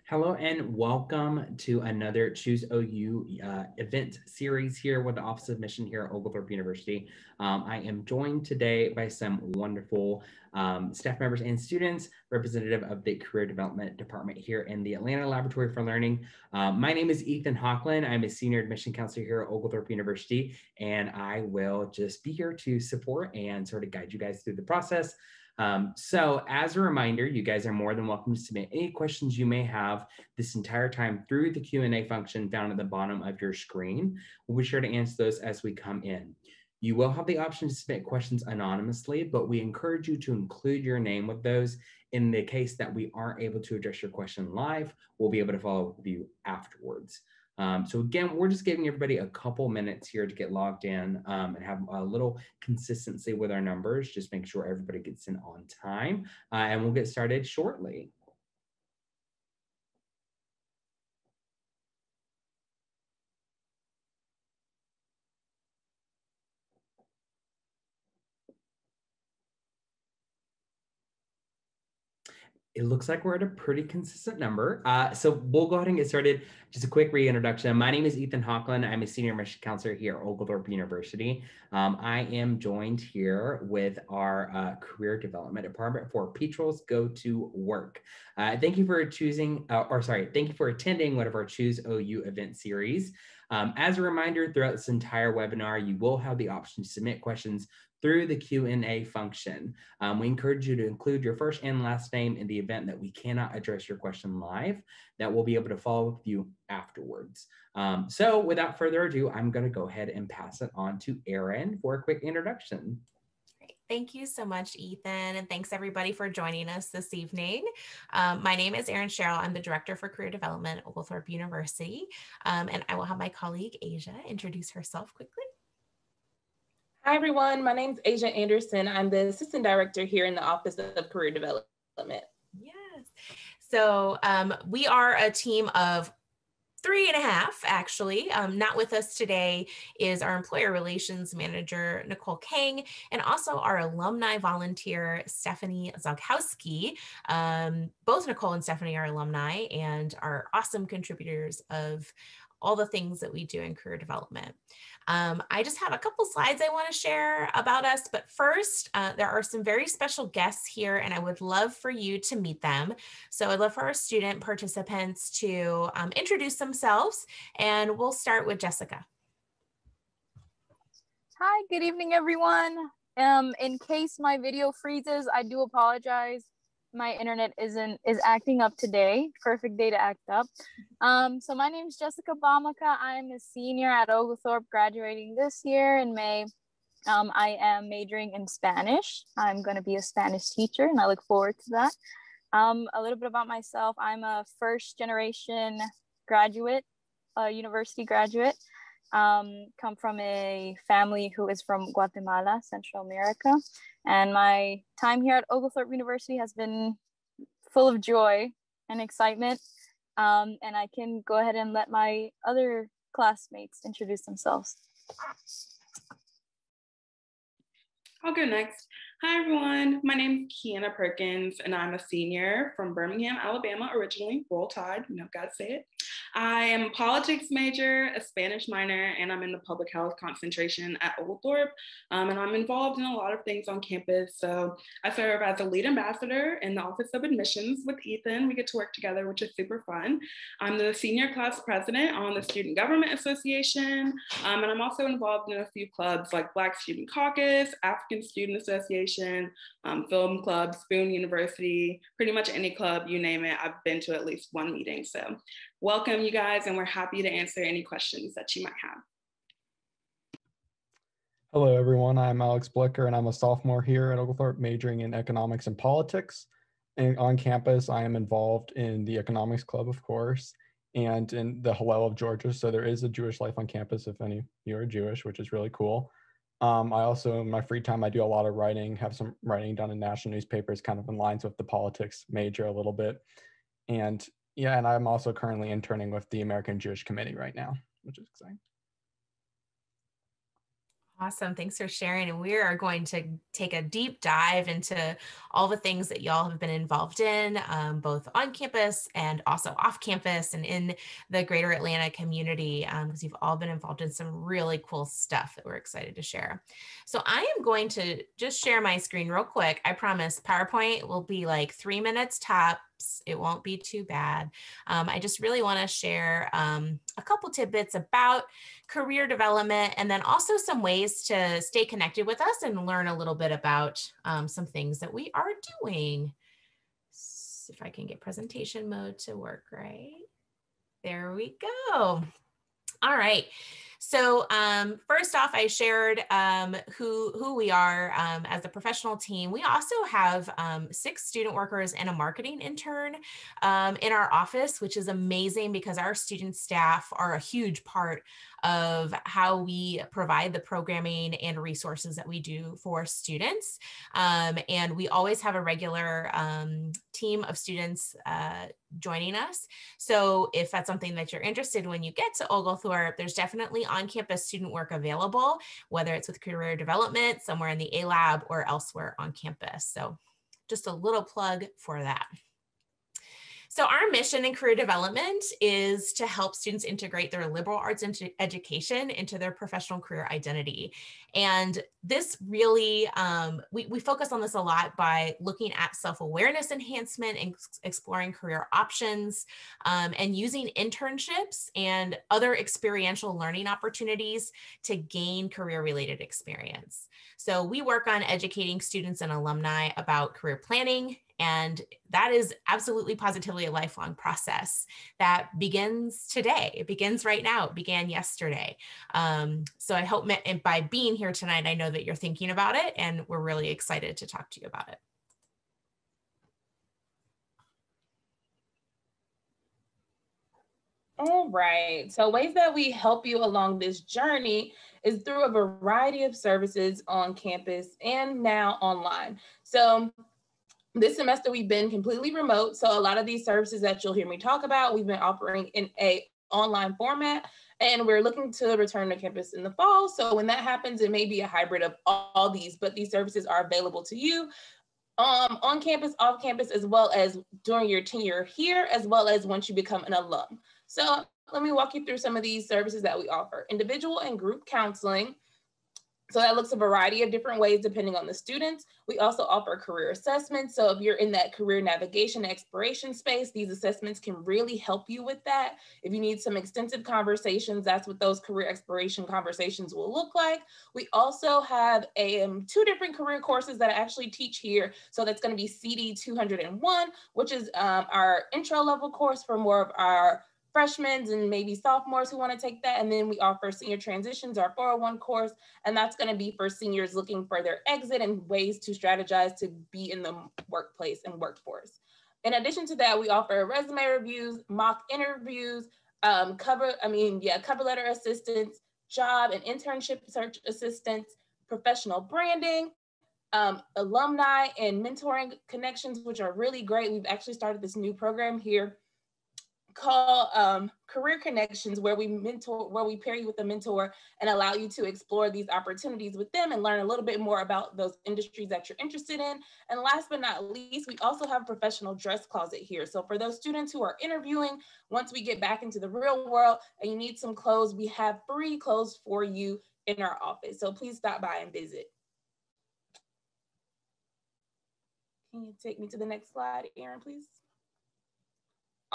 Hello and welcome to another Choose OU event series here with the Office of Mission here at Oglethorpe University. I am joined today by some wonderful staff members and students, representative of the Career Development Department here in the Atlanta Laboratory for Learning. My name is Ethan Hockland. I'm a senior admission counselor here at Oglethorpe University, and I will just be here to support and sort of guide you guys through the process. So as a reminder, you guys are more than welcome to submit any questions you may have this entire time through the Q&A function found at the bottom of your screen. We'll be sure to answer those as we come in. You will have the option to submit questions anonymously, but we encourage you to include your name with those. In the case that we aren't able to address your question live, we'll be able to follow up with you afterwards. So again, we're just giving everybody a couple minutes here to get logged in and have a little consistency with our numbers. Just make sure everybody gets in on time, and we'll get started shortly. It looks like we're at a pretty consistent number. So we'll go ahead and get started. Just a quick reintroduction. My name is Ethan Hockland. I'm a senior admission counselor here at Oglethorpe University. I am joined here with our career development department for Petrels Go to Work. Thank you for thank you for attending one of our Choose OU event series. As a reminder, throughout this entire webinar, you will have the option to submit questions through the Q&A function. We encourage you to include your first and last name in the event that we cannot address your question live, that we'll be able to follow up with you afterwards. So without further ado, I'm going to go ahead and pass it on to Erin for a quick introduction. Thank you so much, Ethan, and thanks everybody for joining us this evening. My name is Erin Sherrill. I'm the Director for Career Development at Oglethorpe University, and I will have my colleague Asia introduce herself quickly. Hi, everyone. My name is Asia Anderson. I'm the Assistant Director here in the Office of Career Development. Yes. So we are a team of 3.5, actually. Not with us today is our employer relations manager, Nicole Kang, and also our alumni volunteer, Stephanie Zogkowski. Both Nicole and Stephanie are alumni and are awesome contributors of all the things that we do in career development. I just have a couple slides I want to share about us, but first, there are some very special guests here, and I would love for you to meet them. So I'd love for our student participants to introduce themselves, and we'll start with Jessica. Hi, good evening, everyone. In case my video freezes, I do apologize. My internet is acting up today. Perfect day to act up. So my name is Jessica Bamaka. I'm a senior at Oglethorpe, graduating this year in May. I am majoring in Spanish. I'm going to be a Spanish teacher, and I look forward to that. A little bit about myself. I'm a first generation graduate, university graduate. Come from a family who is from Guatemala, Central America. And my time here at Oglethorpe University has been full of joy and excitement. And I can go ahead and let my other classmates introduce themselves. I'll go next. Hi, everyone. My name is Kiana Perkins, and I'm a senior from Birmingham, Alabama, originally. Roll Tide, gotta say it. I am a politics major, a Spanish minor, and I'm in the public health concentration at Oglethorpe. And I'm involved in a lot of things on campus. So I serve as a lead ambassador in the Office of Admissions with Ethan. We get to work together, which is super fun. I'm the senior class president on the Student Government Association. And I'm also involved in a few clubs like Black Student Caucus, African Student Association, Film Club, Spoon University, pretty much any club, you name it. I've been to at least one meeting. So welcome, you guys, and we're happy to answer any questions that you might have. Hello, everyone. I'm Alex Blicker, and I'm a sophomore here at Oglethorpe, majoring in economics and politics. And on campus, I am involved in the economics club, of course, and in the Hillel of Georgia. So there is a Jewish life on campus if any of you are Jewish, which is really cool. I also, in my free time, I do a lot of writing, have some writing done in national newspapers, kind of in lines with the politics major a little bit. And yeah, and I'm also currently interning with the American Jewish Committee right now, which is exciting. Awesome. Thanks for sharing. And we are going to take a deep dive into all the things that y'all have been involved in, both on campus and also off campus and in the greater Atlanta community, because you've all been involved in some really cool stuff that we're excited to share. So I am going to just share my screen real quick. I promise PowerPoint will be like 3 minutes tops. It won't be too bad. I just really want to share a couple tidbits about career development, and then also some ways to stay connected with us and learn a little bit about some things that we are doing. If I can get presentation mode to work right. There we go. All right. So first off, I shared who we are as a professional team. We also have 6 student workers and a marketing intern in our office, which is amazing because our student staff are a huge part of how we provide the programming and resources that we do for students. And we always have a regular team of students joining us. So if that's something that you're interested in when you get to Oglethorpe, there's definitely on-campus student work available, whether it's with career development, somewhere in the A Lab or elsewhere on campus. So just a little plug for that. So our mission in career development is to help students integrate their liberal arts education into their professional career identity. And this really, we focus on this a lot by looking at self-awareness enhancement and exploring career options and using internships and other experiential learning opportunities to gain career-related experience. So we work on educating students and alumni about career planning, and that is absolutely positively a lifelong process that begins today. It begins right now. It began yesterday. So I hope by being here tonight, I know that you're thinking about it, and we're really excited to talk to you about it. All right. So ways that we help you along this journey is through a variety of services on campus and now online. So this semester, we've been completely remote. So a lot of these services that you'll hear me talk about, we've been offering in a online format, and we're looking to return to campus in the fall. So when that happens, it may be a hybrid of all these, but these services are available to you on campus, off campus, as well as during your tenure here, as well as once you become an alum. So let me walk you through some of these services that we offer. Individual and group counseling. So that looks a variety of different ways depending on the students. We also offer career assessments. So if you're in that career navigation exploration space, these assessments can really help you with that. If you need some extensive conversations, that's what those career exploration conversations will look like. We also have 2 different career courses that I actually teach here. So that's going to be CD 201, which is our intro level course for more of our freshmen and maybe sophomores who want to take that. And then we offer Senior Transitions, our 401 course, and that's going to be for seniors looking for their exit and ways to strategize to be in the workplace and workforce. In addition to that, we offer resume reviews, mock interviews, cover letter assistance, job and internship search assistance, professional branding, alumni and mentoring connections, which are really great. We've actually started this new program here called Career Connections, where we pair you with a mentor and allow you to explore these opportunities with them and learn a little bit more about those industries that you're interested in. And last but not least, we also have a professional dress closet here. So for those students who are interviewing, once we get back into the real world and you need some clothes, we have free clothes for you in our office. So please stop by and visit. Can you take me to the next slide, Erin, please?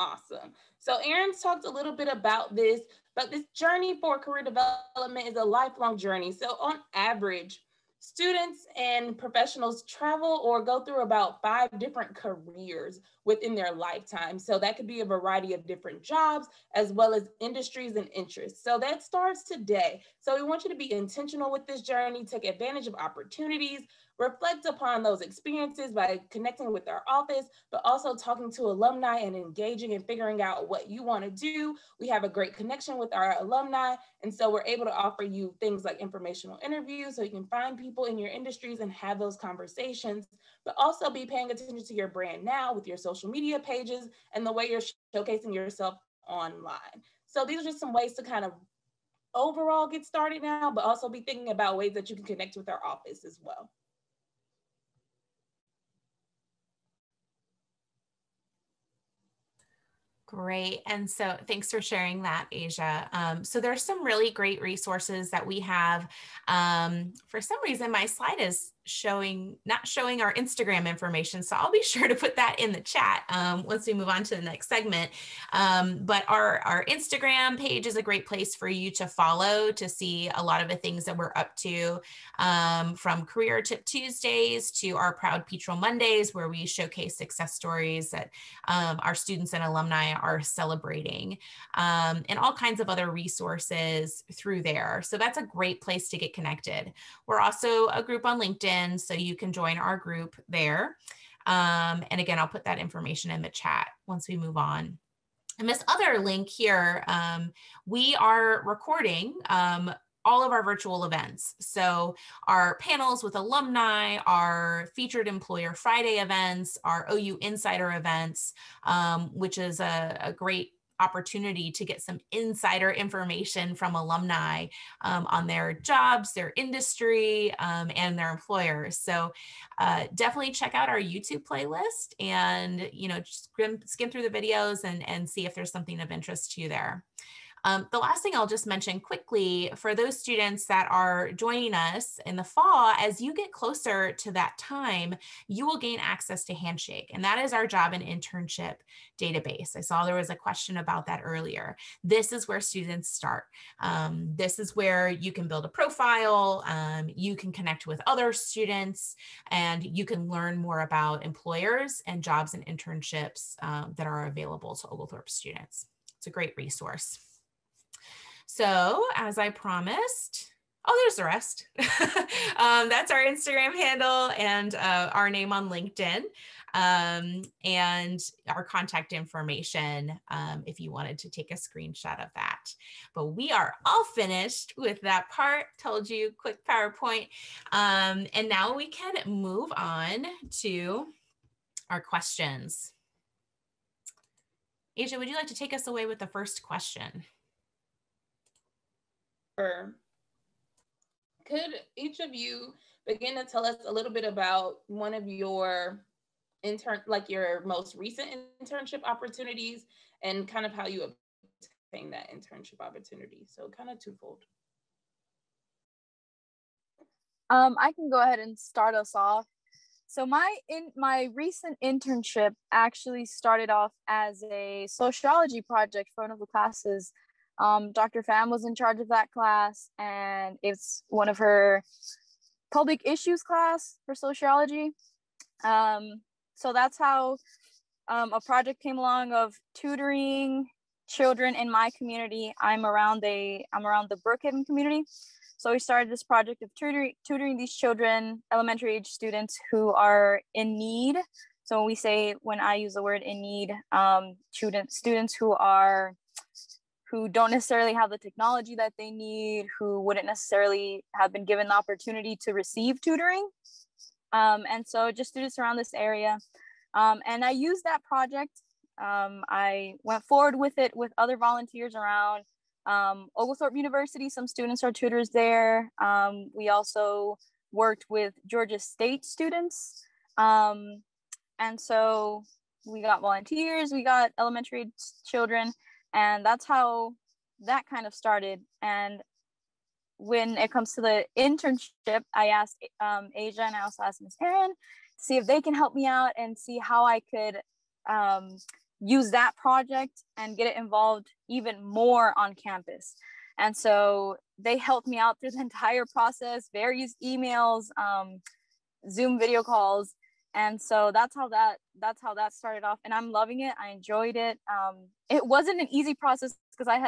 Awesome. So Erin's talked a little bit about this, but this journey for career development is a lifelong journey. So on average, students and professionals travel or go through about 5 different careers within their lifetime. So that could be a variety of different jobs as well as industries and interests. So that starts today. So we want you to be intentional with this journey, take advantage of opportunities, reflect upon those experiences by connecting with our office, but also talking to alumni and engaging and figuring out what you want to do. We have a great connection with our alumni, and so we're able to offer you things like informational interviews so you can find people in your industries and have those conversations, but also be paying attention to your brand now with your social media pages and the way you're showcasing yourself online. So these are just some ways to kind of overall get started now, but also be thinking about ways that you can connect with our office as well. Great. And so thanks for sharing that, Asia. So there's some really great resources that we have. For some reason, my slide is not showing our Instagram information. So I'll be sure to put that in the chat once we move on to the next segment. But our Instagram page is a great place for you to follow to see a lot of the things that we're up to, from Career Tip Tuesdays to our Proud Petrel Mondays, where we showcase success stories that our students and alumni are celebrating, and all kinds of other resources through there. So that's a great place to get connected. We're also a group on LinkedIn, so you can join our group there. And again, I'll put that information in the chat once we move on. And this other link here, we are recording all of our virtual events. So our panels with alumni, our featured Employer Friday events, our OU Insider events, which is a great opportunity to get some insider information from alumni on their jobs, their industry, and their employers. So definitely check out our YouTube playlist and, just skim through the videos and see if there's something of interest to you there. The last thing I'll just mention quickly for those students that are joining us in the fall, as you get closer to that time, you will gain access to Handshake, and that is our job and internship database. I saw there was a question about that earlier. This is where students start. This is where you can build a profile, you can connect with other students, and you can learn more about employers and jobs and internships that are available to Oglethorpe students. It's a great resource. So as I promised, there's the rest. That's our Instagram handle and our name on LinkedIn, and our contact information if you wanted to take a screenshot of that. But we are all finished with that part. Told you, quick PowerPoint. And now we can move on to our questions. Asia, would you like to take us away with the first question? Could each of you begin to tell us a little bit about one of your your most recent internship opportunities and kind of how you obtained that internship opportunity? So kind of twofold. I can go ahead and start us off. So my recent internship actually started off as a sociology project for one of the classes. Dr. Pham was in charge of that class, and it's one of her public issues class for sociology. So that's how a project came along of tutoring children in my community. I'm around the Brookhaven community. So we started this project of tutoring these children, elementary age students who are in need. So when I use the word in need, students who don't necessarily have the technology that they need, who wouldn't necessarily have been given the opportunity to receive tutoring. And so just students around this area. And I used that project. I went forward with it with other volunteers around Oglethorpe University. Some students are tutors there. We also worked with Georgia State students. And so we got volunteers, we got elementary children, and that's how that kind of started. And when it comes to the internship, I asked Asia, and I also asked Ms. Erin to see if they can help me out and see how I could use that project and get it involved even more on campus. And so they helped me out through the entire process, various emails, Zoom video calls. And so that's how that started off, and I'm loving it. I enjoyed it. It wasn't an easy process because I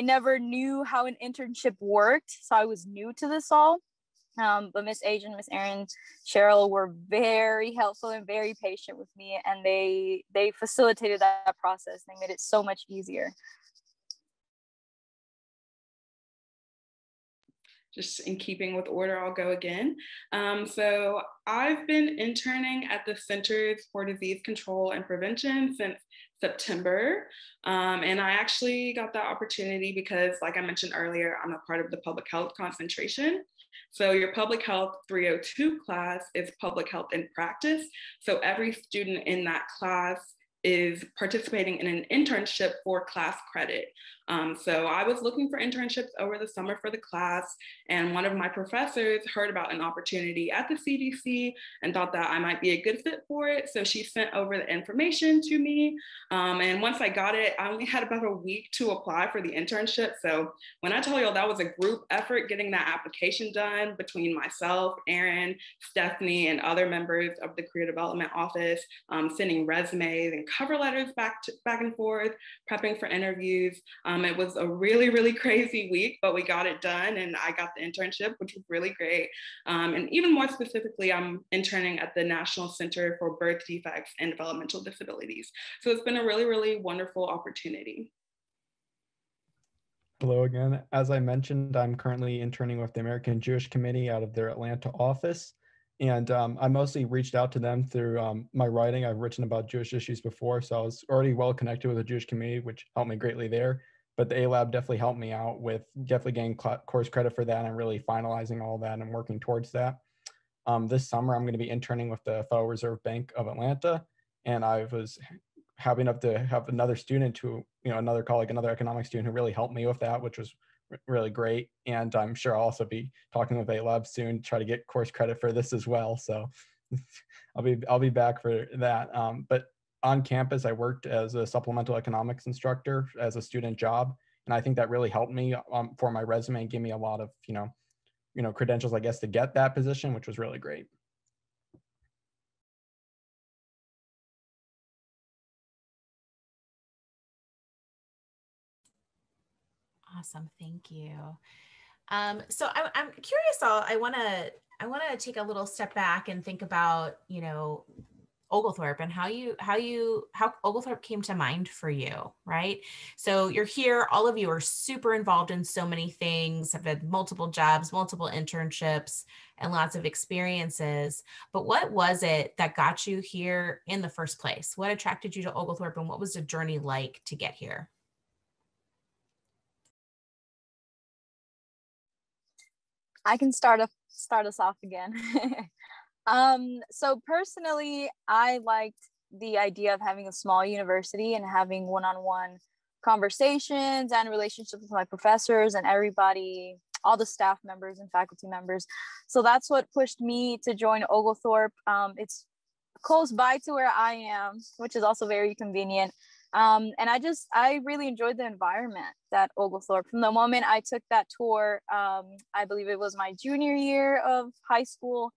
never knew how an internship worked, so I was new to this all. But Miss Asian, Miss Erin, Cheryl were very helpful and very patient with me, and they facilitated that process. They made it so much easier. just in keeping with order, I'll go again. So I've been interning at the Centers for Disease Control and Prevention since September. And I actually got that opportunity because, like I mentioned earlier, I'm a part of the public health concentration. So your public health 302 class is public health in practice. So every student in that class is participating in an internship for class credit. So I was looking for internships over the summer for the class, and one of my professors heard about an opportunity at the CDC and thought that I might be a good fit for it. So she sent over the information to me. And once I got it, I only had about a week to apply for the internship. So when I tell y'all that was a group effort getting that application done between myself, Erin, Stephanie, and other members of the career development office, sending resumes and cover letters back and forth, prepping for interviews. It was a really, really crazy week, but we got it done and I got the internship, which was really great. And even more specifically, I'm interning at the National Center for Birth Defects and Developmental Disabilities. So it's been a really, really wonderful opportunity. Hello again. As I mentioned, I'm currently interning with the American Jewish Committee out of their Atlanta office. And I mostly reached out to them through my writing. I've written about Jewish issues before, so I was already well connected with the Jewish community, which helped me greatly there. But the A-Lab definitely helped me out with definitely getting course credit for that and really finalizing all that and working towards that. This summer, I'm going to be interning with the Federal Reserve Bank of Atlanta. And I was happy enough to have another student who, another colleague, another economics student who really helped me with that, which was really great. And I'm sure I'll also be talking with A-Lab soon to try to get course credit for this as well. So I'll be back for that. But on campus, I worked as a supplemental economics instructor as a student job. And I think that really helped me for my resume and gave me a lot of, credentials, I guess, to get that position, which was really great. Awesome, thank you. So I'm curious. I want to take a little step back and think about Oglethorpe and how Oglethorpe came to mind for you, right? So you're here, all of you are super involved in so many things, have had multiple jobs, multiple internships, and lots of experiences. But what was it that got you here in the first place? What attracted you to Oglethorpe, and what was the journey like to get here? I can start us off again. So personally, I liked the idea of having a small university and having one-on-one conversations and relationships with my professors and everybody, all the staff members and faculty members. So that's what pushed me to join Oglethorpe. It's close by to where I am, which is also very convenient. And I really enjoyed the environment at Oglethorpe. From the moment I took that tour, I believe it was my junior year of high school.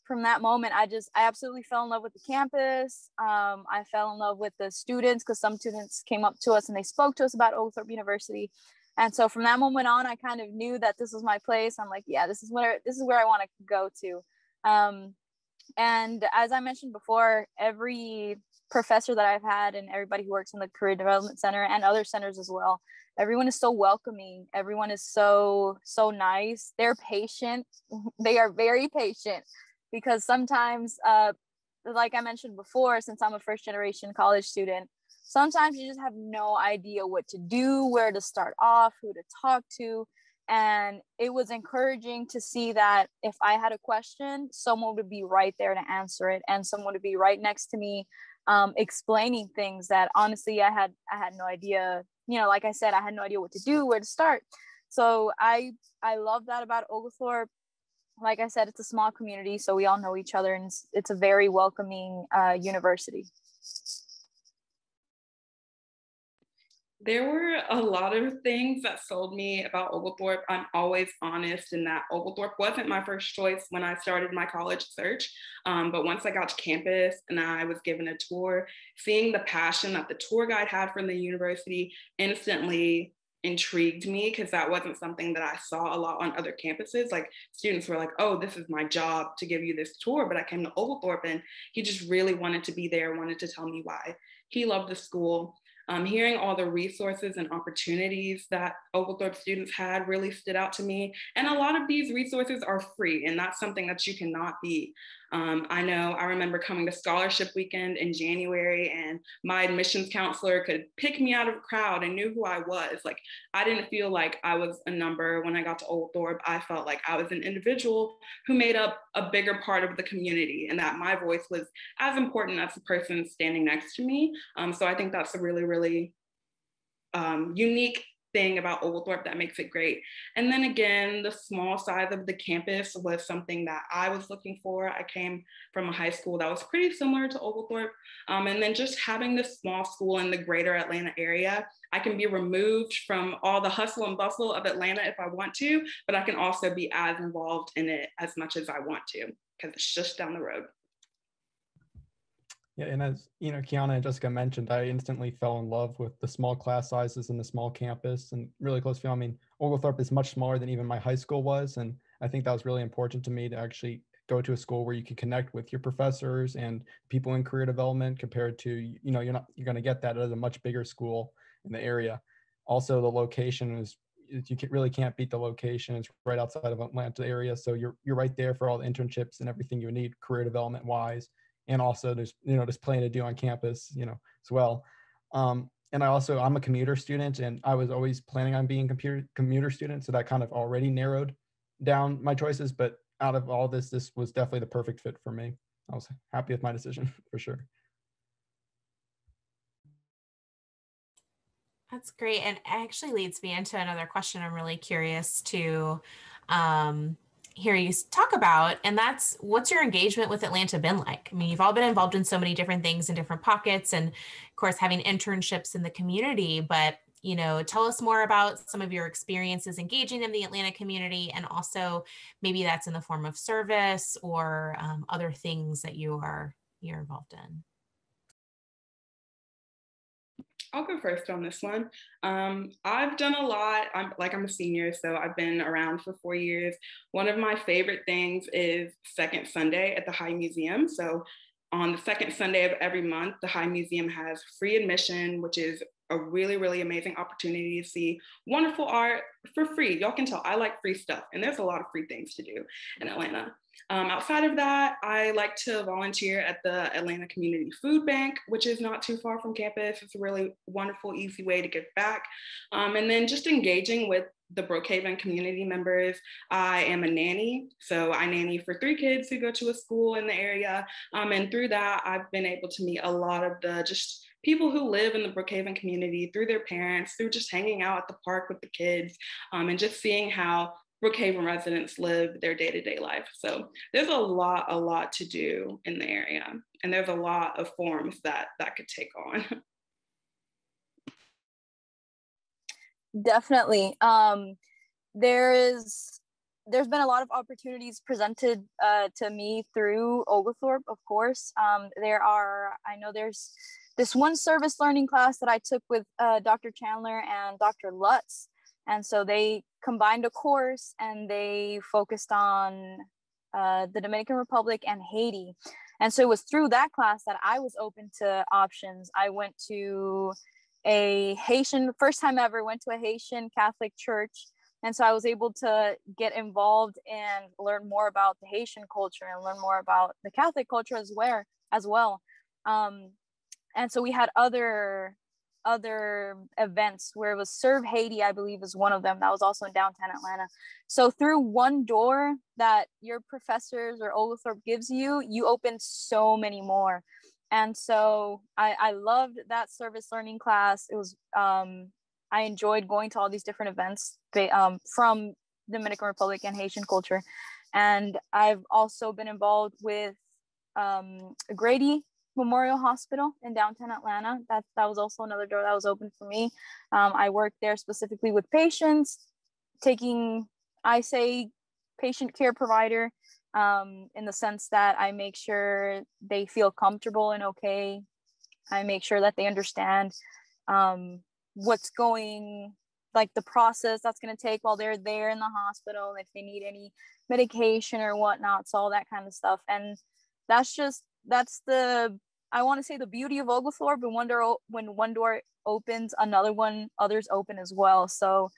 From that moment, I absolutely fell in love with the campus. I fell in love with the students because some students came up to us and they spoke to us about Oglethorpe University. And so from that moment on, I kind of knew that this was my place. I'm like, yeah, this is where I want to go to. And as I mentioned before, every professor that I've had and everybody who works in the Career Development Center and other centers as well, everyone is so welcoming. Everyone is so nice. They're patient. They are very patient because sometimes, like I mentioned before, since I'm a first generation college student, sometimes you just have no idea what to do, where to start off, who to talk to. And it was encouraging to see that if I had a question, someone would be right there to answer it, and someone would be right next to me, explaining things that honestly I had no idea. Like I said, I had no idea what to do, where to start. So I love that about Oglethorpe. Like I said, it's a small community, so we all know each other, and it's a very welcoming university. There were a lot of things that sold me about Oglethorpe. I'm always honest in that Oglethorpe wasn't my first choice when I started my college search. But once I got to campus and I was given a tour, seeing the passion that the tour guide had from the university instantly intrigued me, because that wasn't something that I saw a lot on other campuses. Like students were like, oh, this is my job to give you this tour. But I came to Oglethorpe and he just really wanted to be there, wanted to tell me why he loved the school. Hearing all the resources and opportunities that Oglethorpe students had really stood out to me. And a lot of these resources are free, and that's something that you cannot beat. I remember coming to scholarship weekend in January, and my admissions counselor could pick me out of a crowd and knew who I was. Like, I didn't feel like I was a number when I got to Oglethorpe. I felt like I was an individual who made up a bigger part of the community, and that my voice was as important as the person standing next to me. So I think that's a really, really unique thing about Oglethorpe that makes it great. And then again, the small size of the campus was something that I was looking for. I came from a high school that was pretty similar to Oglethorpe. And then just having this small school in the greater Atlanta area, I can be removed from all the hustle and bustle of Atlanta if I want to, but I can also be as involved in it as much as I want to, because it's just down the road. Yeah, and as you know, Kiana and Jessica mentioned, I instantly fell in love with the small class sizes and the small campus and really close feel. I mean, Oglethorpe is much smaller than even my high school was, and I think that was really important to me to actually go to a school where you can connect with your professors and people in career development compared to, you know, you're going to get that at a much bigger school in the area. Also, the location is, really can't beat the location. It's right outside of Atlanta area, so you're right there for all the internships and everything you need career development wise. And also there's plenty to do on campus, as well. And I'm a commuter student, and I was always planning on being a commuter student. So that kind of already narrowed down my choices, but out of all this was definitely the perfect fit for me. I was happy with my decision for sure. That's great. And actually leads me into another question I'm really curious to hear you talk about. And that's, what's your engagement with Atlanta been like? I mean, you've all been involved in so many different things in different pockets, and of course, having internships in the community, but tell us more about some of your experiences engaging in the Atlanta community, and also maybe that's in the form of service or other things that you're involved in. I'll go first on this one. I've done a lot. I'm a senior, so I've been around for 4 years. One of my favorite things is Second Sunday at the High Museum. So on the second Sunday of every month, the High Museum has free admission, which is a really, really amazing opportunity to see wonderful art for free. Y'all can tell I like free stuff, and there's a lot of free things to do in Atlanta. Outside of that, I like to volunteer at the Atlanta Community Food Bank, which is not too far from campus. It's a really wonderful, easy way to give back. And then just engaging with the Brookhaven community members. I am a nanny, so I nanny for 3 kids who go to a school in the area. And through that, I've been able to meet a lot of the just people who live in the Brookhaven community through their parents, through just hanging out at the park with the kids, and just seeing how Brookhaven residents live their day-to-day life. So there's a lot to do in the area, and there's a lot of forms that could take on. Definitely. There's been a lot of opportunities presented to me through Oglethorpe, of course. There's this one service learning class that I took with Dr. Chandler and Dr. Lutz. And so they combined a course, and they focused on the Dominican Republic and Haiti. And so it was through that class that I was open to options. I went to first time ever, went to a Haitian Catholic church. And so I was able to get involved and learn more about the Haitian culture and learn more about the Catholic culture as well. And so we had other events where it was Serve Haiti, I believe, is one of them. That was also in downtown Atlanta. So through one door that your professors or Oglethorpe gives you, you open so many more. And so I loved that service learning class. It was I enjoyed going to all these different events from Dominican Republic and Haitian culture. And I've also been involved with Grady Memorial Hospital in downtown Atlanta. That was also another door that was open for me. I worked there specifically with patients, I say patient care provider, in the sense that I make sure they feel comfortable and okay. I make sure that they understand what's going, like the process that's going to take while they're there in the hospital, if they need any medication or whatnot, so all that kind of stuff. And that's the I want to say the beauty of Oglethorpe, and when one door opens, others open as well. So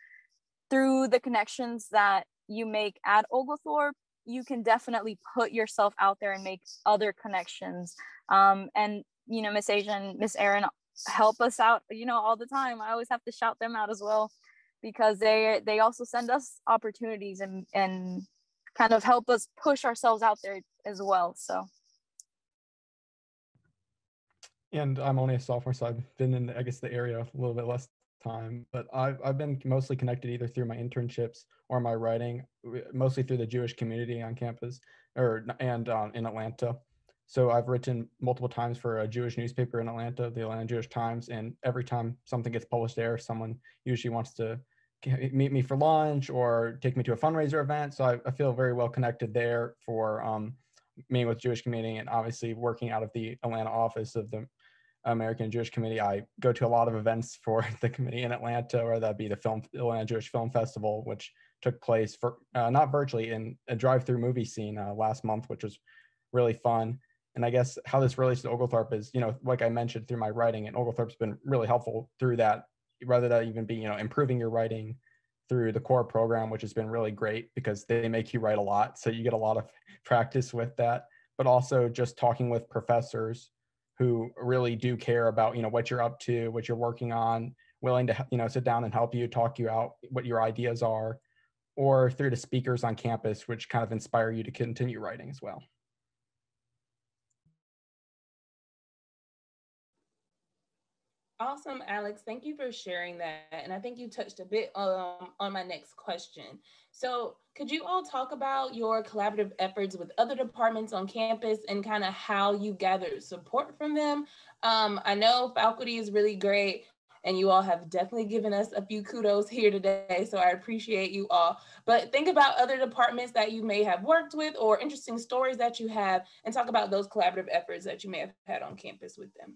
through the connections that you make at Oglethorpe, you can definitely put yourself out there and make other connections. And Miss Asian, Miss Erin help us out, all the time. I always have to shout them out as well, because they also send us opportunities and kind of help us push ourselves out there as well. So. And I'm only a sophomore, so I've been in, I guess, the area a little bit less time, but I've been mostly connected either through my internships or my writing, mostly through the Jewish community on campus and in Atlanta. So I've written multiple times for a Jewish newspaper in Atlanta, the Atlanta Jewish Times, and every time something gets published there, someone usually wants to meet me for lunch or take me to a fundraiser event. So I feel very well connected there for meeting with Jewish community, and obviously working out of the Atlanta office of the American Jewish Committee. I go to a lot of events for the committee in Atlanta, or that'd be the Atlanta Jewish Film Festival, which took place for not virtually, in a drive-through movie scene last month, which was really fun. And I guess how this relates to Oglethorpe is, like I mentioned, through my writing, and Oglethorpe's been really helpful through that, rather than even be, improving your writing through the core program, which has been really great because they make you write a lot. So you get a lot of practice with that, but also just talking with professors who really do care about, what you're up to, what you're working on, willing to, sit down and help you, talk you out what your ideas are, or through the speakers on campus, which kind of inspire you to continue writing as well. Awesome, Alex. Thank you for sharing that. And I think you touched a bit on my next question. So could you all talk about your collaborative efforts with other departments on campus and kind of how you gathered support from them? I know faculty is really great, and you all have definitely given us a few kudos here today, so I appreciate you all. But think about other departments that you may have worked with, or interesting stories that you have, and talk about those collaborative efforts that you may have had on campus with them.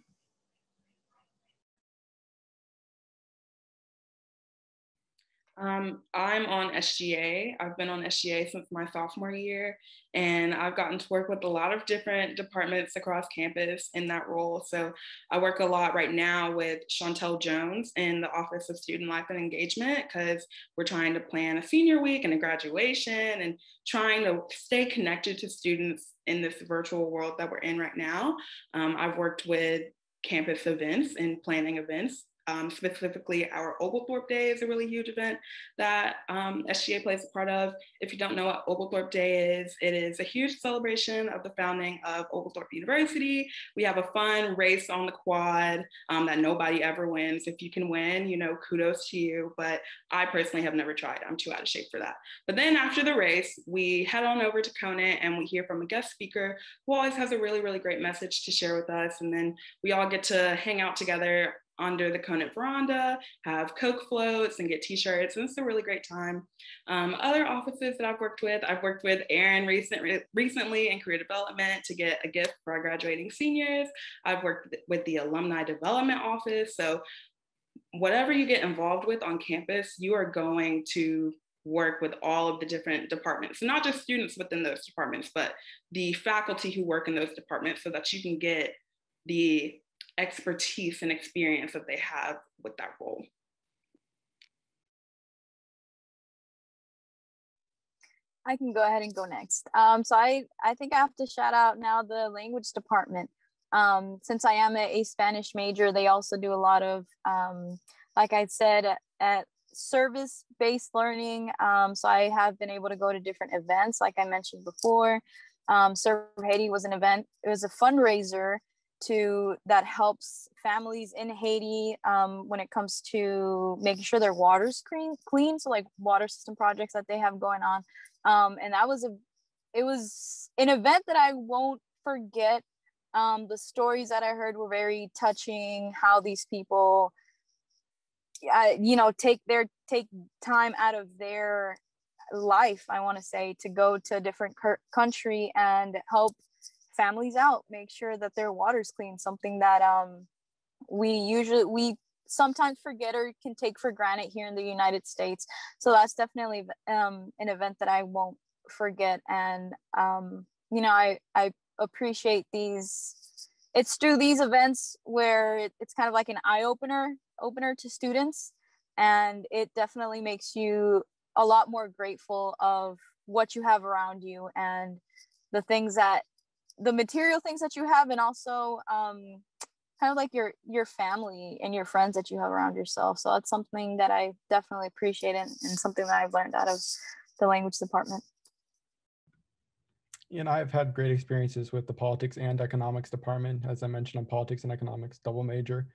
I'm on SGA. I've been on SGA since my sophomore year, and I've gotten to work with a lot of different departments across campus in that role. So I work a lot right now with Chantel Jones in the Office of Student Life and Engagement, because we're trying to plan a senior week and a graduation and trying to stay connected to students in this virtual world that we're in right now. I've worked with campus events and planning events. Specifically, our Oglethorpe Day is a really huge event that SGA plays a part of. If you don't know what Oglethorpe Day is, it is a huge celebration of the founding of Oglethorpe University. We have a fun race on the quad that nobody ever wins. If you can win, kudos to you, but I personally have never tried. I'm too out of shape for that. But then after the race, we head on over to Conant and we hear from a guest speaker who always has a really, really great message to share with us. And then we all get to hang out together under the Conant veranda, have Coke floats and get t-shirts, and it's a really great time. Other offices that I've worked with Erin recently in career development to get a gift for our graduating seniors. I've worked with the alumni development office. So whatever you get involved with on campus, you are going to work with all of the different departments, not just students within those departments, but the faculty who work in those departments, so that you can get the expertise and experience that they have with that role. I can go ahead and go next. So I think I have to shout out now the language department. Since I am a Spanish major, they also do a lot of, like I said, at service-based learning. So I have been able to go to different events, like I mentioned before. Serve Haiti was an event. It was a fundraiser that helps families in Haiti when it comes to making sure their water's clean. So like water system projects that they have going on. And it was an event that I won't forget. The stories that I heard were very touching, how these people, take time out of their life, I want to say, to go to a different country and help families out, make sure that their water's clean, something that we sometimes forget or can take for granted here in the United States. So that's definitely an event that I won't forget. And I appreciate these it's through these events where it's kind of like an opener to students, and it definitely makes you a lot more grateful of what you have around you and the material things that you have, and also kind of like your family and your friends that you have around yourself. So that's something that I definitely appreciate, and something that I've learned out of the language department. And I've had great experiences with the politics and economics department. As I mentioned, I'm politics and economics double major.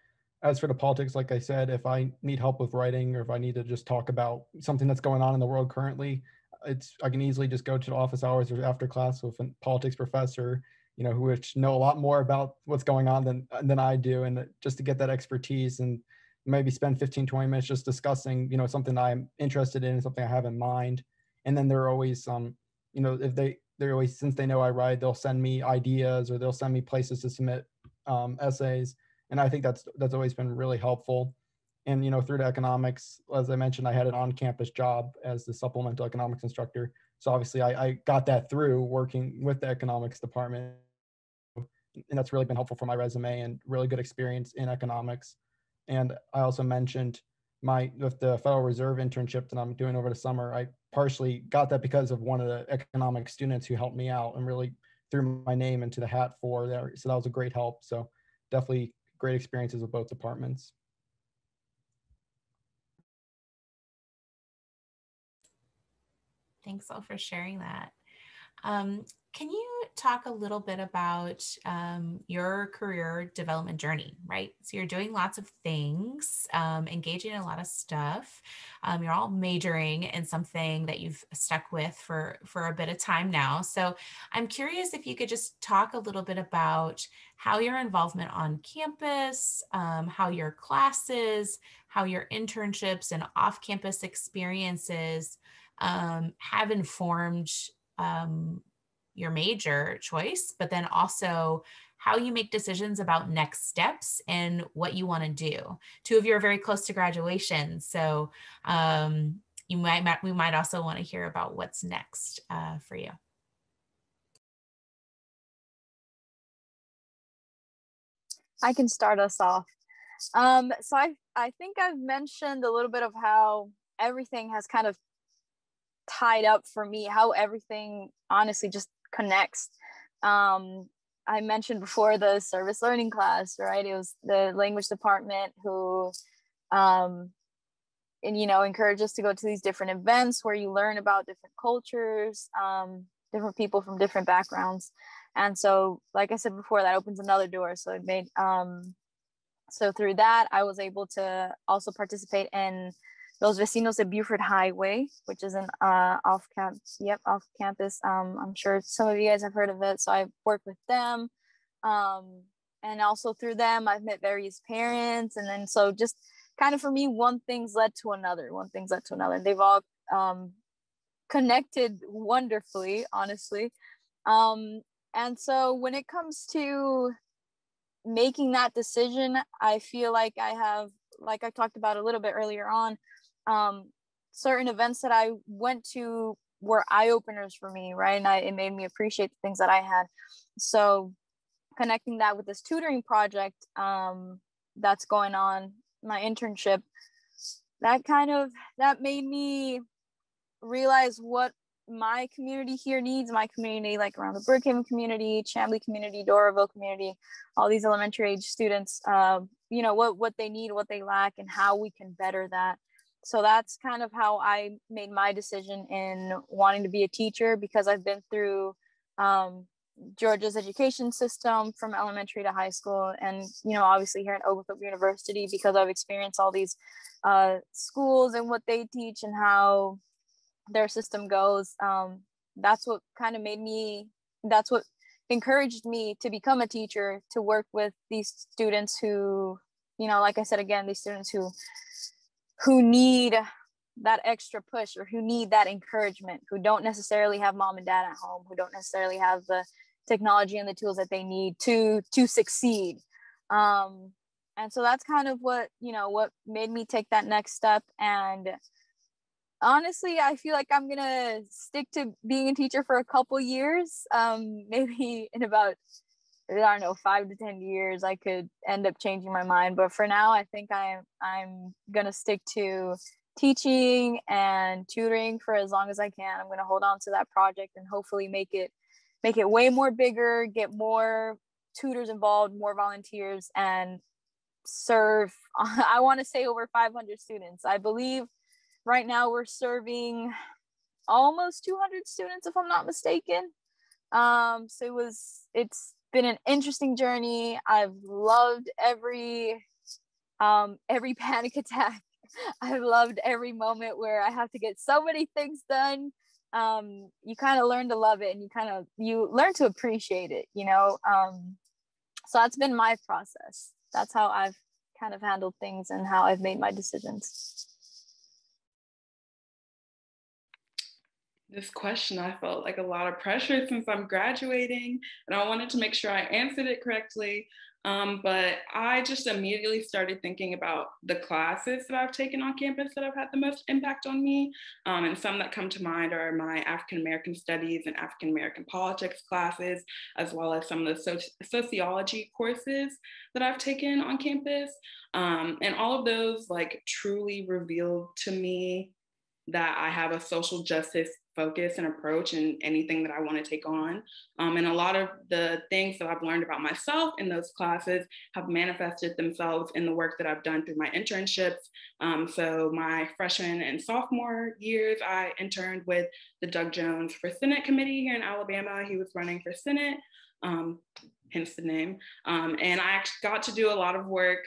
As for the politics, like I said, if I need help with writing, or if I need to just talk about something that's going on in the world currently, I can easily just go to the office hours or after class with a politics professor, who know a lot more about what's going on than I do, and just to get that expertise and maybe spend 15, 20 minutes just discussing, something I'm interested in, something I have in mind. And then they're always, if they're always, since they know I write, they'll send me ideas, or they'll send me places to submit essays. And I think that's always been really helpful. And, through the economics, as I mentioned, I had an on-campus job as the supplemental economics instructor. So obviously I got that through working with the economics department. And that's really been helpful for my resume, and really good experience in economics. And I also mentioned with the Federal Reserve internship that I'm doing over the summer, I partially got that because of one of the economic students who helped me out and really threw my name into the hat for there. So that was a great help. So definitely great experiences with both departments. Thanks all for sharing that. Can you talk a little bit about your career development journey, right? So you're doing lots of things, engaging in a lot of stuff. You're all majoring in something that you've stuck with for a bit of time now. So I'm curious if you could just talk a little bit about how your involvement on campus, how your classes, how your internships and off-campus experiences have informed your major choice, but then also how you make decisions about next steps and what you want to do. Two of you are very close to graduation, so we might also want to hear about what's next for you. I can start us off. So I think I've mentioned a little bit of how everything has kind of tied up for me, how everything honestly just connects. I mentioned before the service learning class, right? It was the language department who encourage us to go to these different events where you learn about different cultures, different people from different backgrounds. And so, like I said before, that opens another door. So it made so through that, I was able to also participate in Los Vecinos de Buford Highway, which is an off campus. I'm sure some of you guys have heard of it. So I've worked with them. And also through them, I've met various parents. And then so just kind of for me, one thing's led to another. They've all connected wonderfully, honestly. And so when it comes to making that decision, I feel like I have, like I talked about a little bit earlier on, certain events that I went to were eye-openers for me, right? And it made me appreciate the things that I had. So connecting that with this tutoring project that's going on, my internship, that made me realize what my community here needs, my community like around the Brookhaven community, Chamblee community, Doraville community, all these elementary age students, what they need, what they lack, and how we can better that. So that's kind of how I made my decision in wanting to be a teacher, because I've been through Georgia's education system from elementary to high school, and obviously here at Oglethorpe University, because I've experienced all these schools and what they teach and how their system goes. That's what encouraged me to become a teacher, to work with these students who, like I said again, these students who need that extra push, or who need that encouragement, who don't necessarily have mom and dad at home, who don't necessarily have the technology and the tools that they need to succeed. And so that's kind of what made me take that next step. And honestly, I feel like I'm gonna stick to being a teacher for a couple years, maybe in about I don't know, 5 to 10 years, I could end up changing my mind. But for now, I think I'm gonna stick to teaching and tutoring for as long as I can. I'm gonna hold on to that project and hopefully make it way more bigger, get more tutors involved, more volunteers, and serve, I want to say, over 500 students. I believe right now we're serving almost 200 students, if I'm not mistaken. So it's been an interesting journey. I've loved every panic attack. I've loved every moment where I have to get so many things done. You kind of learn to love it, and you learn to appreciate it, you know. So that's been my process. That's how I've kind of handled things and how I've made my decisions. This question, I felt like a lot of pressure since I'm graduating, and I wanted to make sure I answered it correctly. But I just immediately started thinking about the classes that I've taken on campus that have had the most impact on me. And some that come to mind are my African American Studies and African American Politics classes, as well as some of the sociology courses that I've taken on campus. And all of those like truly revealed to me that I have a social justice focus and approach in anything that I want to take on. And a lot of the things that I've learned about myself in those classes have manifested themselves in the work that I've done through my internships. So my freshman and sophomore years, I interned with the Doug Jones for Senate committee here in Alabama. He was running for Senate, hence the name. And I actually got to do a lot of work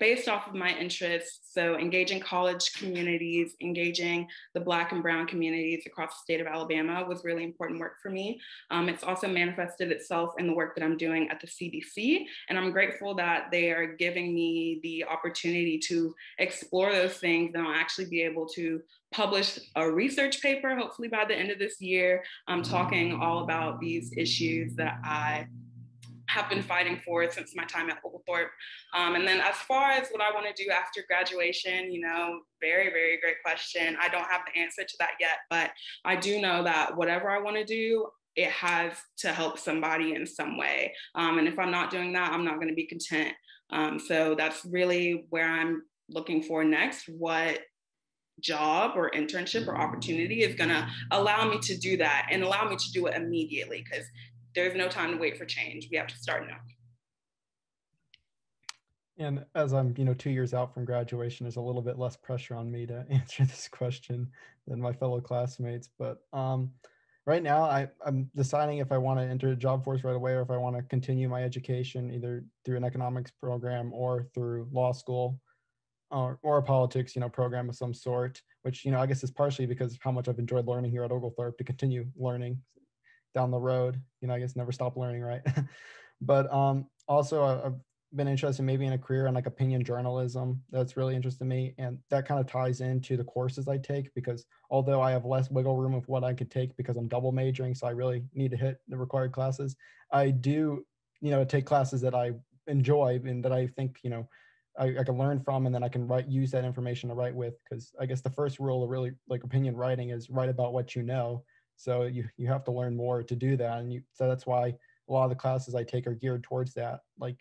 based off of my interests. So engaging college communities, engaging the Black and Brown communities across the state of Alabama was really important work for me. It's also manifested itself in the work that I'm doing at the CDC. And I'm grateful that they are giving me the opportunity to explore those things, and I'll actually be able to publish a research paper, hopefully by the end of this year, talking all about these issues that I have been fighting for since my time at Oglethorpe. And then as far as what I want to do after graduation, you know, very, very great question. I don't have the answer to that yet, but I do know that whatever I want to do, it has to help somebody in some way. And if I'm not doing that, I'm not going to be content. So that's really where I'm looking for next. What job or internship or opportunity is going to allow me to do that and allow me to do it immediately, because there's no time to wait for change. We have to start now. And as I'm, 2 years out from graduation, there's a little bit less pressure on me to answer this question than my fellow classmates. But right now, I'm deciding if I want to enter the job force right away, or if I want to continue my education either through an economics program or through law school, or a politics, program of some sort. Which, I guess is partially because of how much I've enjoyed learning here at Oglethorpe, to continue learning down the road. I guess never stop learning, right? But also I've been interested maybe in a career in like opinion journalism. That's really interested me, and that kind of ties into the courses I take, because although I have less wiggle room of what I could take because I'm double majoring, so I really need to hit the required classes, I do take classes that I enjoy and that I think I can learn from, and then I can use that information to write with. Because I guess the first rule of really like opinion writing is write about what you know. So you have to learn more to do that. And so that's why a lot of the classes I take are geared towards that. Like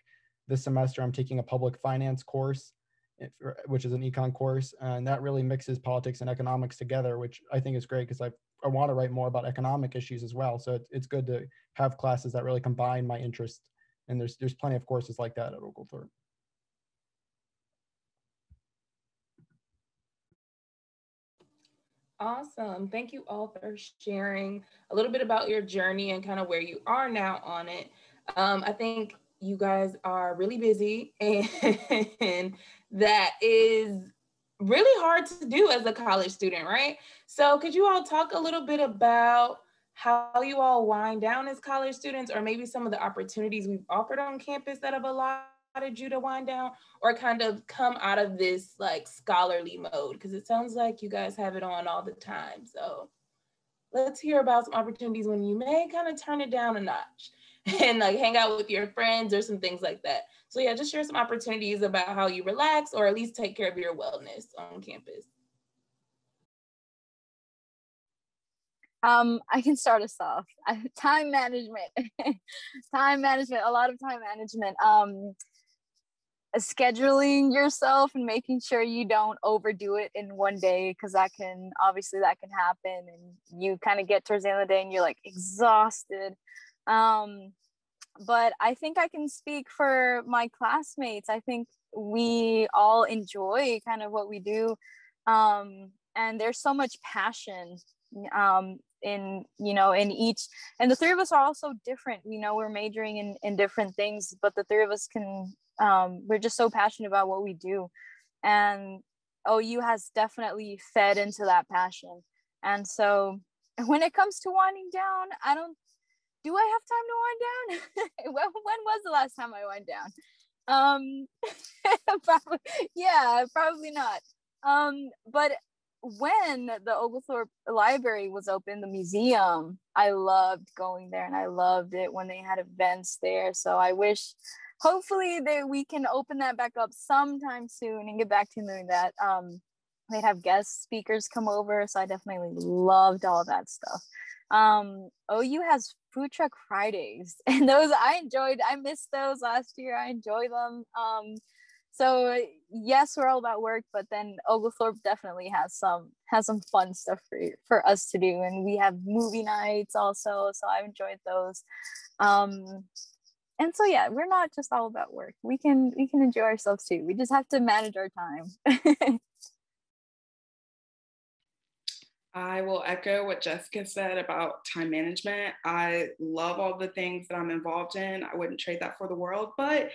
this semester, I'm taking a public finance course, which is an econ course. And that really mixes politics and economics together, which I think is great, because I want to write more about economic issues as well. So it's good to have classes that really combine my interest. And there's plenty of courses like that at Oglethorpe. Awesome. Thank you all for sharing a little bit about your journey and kind of where you are now on it. I think you guys are really busy, and that is really hard to do as a college student, right? So could you all talk a little bit about how you all wind down as college students, or maybe some of the opportunities we've offered on campus that have allowed you to wind down, or kind of come out of this like scholarly mode? Because it sounds like you guys have it on all the time. So let's hear about some opportunities when you may kind of turn it down a notch and like hang out with your friends or some things like that. So yeah, just share some opportunities about how you relax, or at least take care of your wellness on campus. I can start us off. Time management. Time management, a lot of time management. Scheduling yourself and making sure you don't overdo it in one day, because that can happen, and you kind of get towards the end of the day and you're like exhausted. But I think I can speak for my classmates. I think we all enjoy kind of what we do, and there's so much passion in each, and the three of us are also different. We're majoring in different things, but the three of us can we're just so passionate about what we do, and OU has definitely fed into that passion. And so when it comes to winding down, do I have time to wind down? when was the last time I wind down? Probably not. But when the Oglethorpe Library was open, the museum, I loved going there, and I loved it when they had events there. So I wish, hopefully, we can open that back up sometime soon and get back to doing that. They'd have guest speakers come over, so I definitely loved all that stuff. OU has food truck Fridays, and those I enjoyed. I missed those last year. I enjoy them. So yes, we're all about work, but then Oglethorpe definitely has some fun stuff for us to do, and we have movie nights also. So I've enjoyed those. And so yeah, we're not just all about work. We can enjoy ourselves too. We just have to manage our time. I will echo what Jessica said about time management. I love all the things that I'm involved in. I wouldn't trade that for the world, but